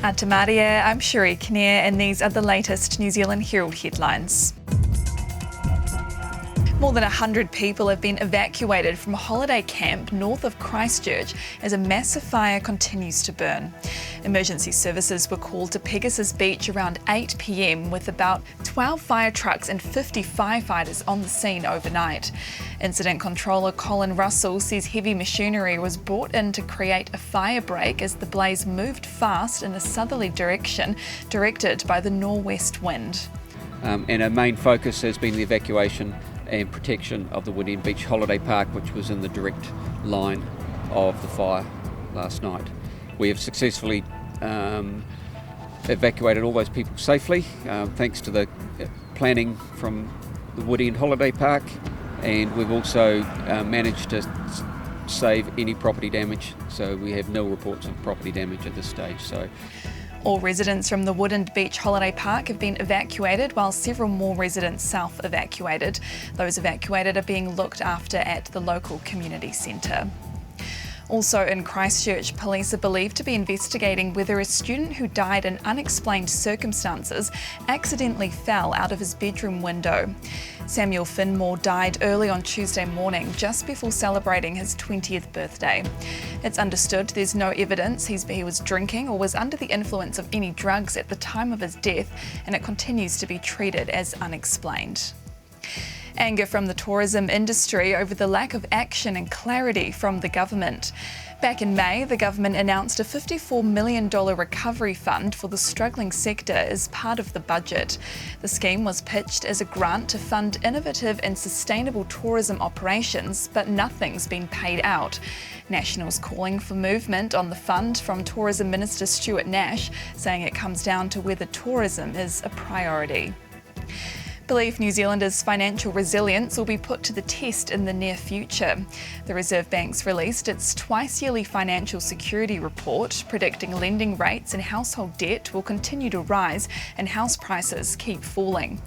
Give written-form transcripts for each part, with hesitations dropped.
Atamaria, I'm Sheree Kinnear, and these are the latest New Zealand Herald headlines. More than 100 people have been evacuated from a holiday camp north of Christchurch as a massive fire continues to burn. Emergency services were called to Pegasus Beach around 8 p.m. with about 12 fire trucks and 50 firefighters on the scene overnight. Incident controller Colin Russell says heavy machinery was brought in to create a fire break as the blaze moved fast in a southerly direction, directed by the northwest wind. And our main focus has been the evacuation and protection of the Woodend Beach Holiday Park, which was in the direct line of the fire last night. We have successfully evacuated all those people safely, thanks to the planning from the Woodend Holiday Park, and we've also managed to save any property damage, so we have no reports of property damage at this stage. All residents from the Woodend Beach Holiday Park have been evacuated, while several more residents self-evacuated. Those evacuated are being looked after at the local community centre. Also in Christchurch, police are believed to be investigating whether a student who died in unexplained circumstances accidentally fell out of his bedroom window. Samuel Finmore died early on Tuesday morning, just before celebrating his 20th birthday. It's understood there's no evidence he was drinking or was under the influence of any drugs at the time of his death, and it continues to be treated as unexplained. Anger from the tourism industry over the lack of action and clarity from the government. Back in May, the government announced a $54 million recovery fund for the struggling sector as part of the budget. The scheme was pitched as a grant to fund innovative and sustainable tourism operations, but nothing's been paid out. Nationals calling for movement on the fund from Tourism Minister Stuart Nash, saying it comes down to whether tourism is a priority. Believe New Zealanders' financial resilience will be put to the test in the near future. The Reserve Bank's released its twice-yearly financial security report, predicting lending rates and household debt will continue to rise and house prices keep falling.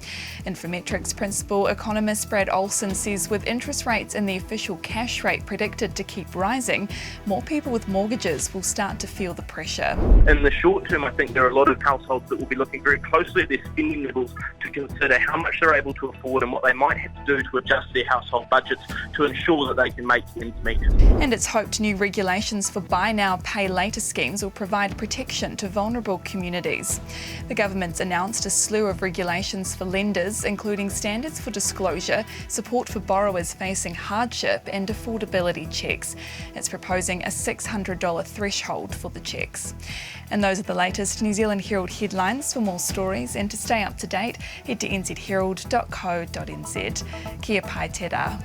Infometrics principal economist Brad Olsen says with interest rates and the official cash rate predicted to keep rising, more people with mortgages will start to feel the pressure. In the short term, I think there are a lot of households that will be looking very closely at their spending levels to consider how much they're able to afford and what they might have to do to adjust their household budgets to ensure that they can make ends meet. And it's hoped new regulations for buy now, pay later schemes will provide protection to vulnerable communities. The government's announced a slew of regulations for lenders, including standards for disclosure, support for borrowers facing hardship and affordability checks. It's proposing a $600 threshold for the checks. And those are the latest New Zealand Herald headlines. For more stories and to stay up to date, head to nzherald.co.nz. Kia pai te rā.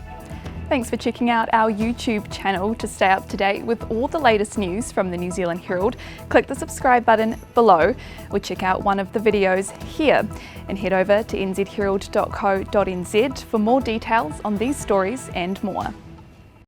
Thanks for checking out our YouTube channel. To stay up to date with all the latest news from the New Zealand Herald, click the subscribe button below or check out one of the videos here, and head over to nzherald.co.nz for more details on these stories and more.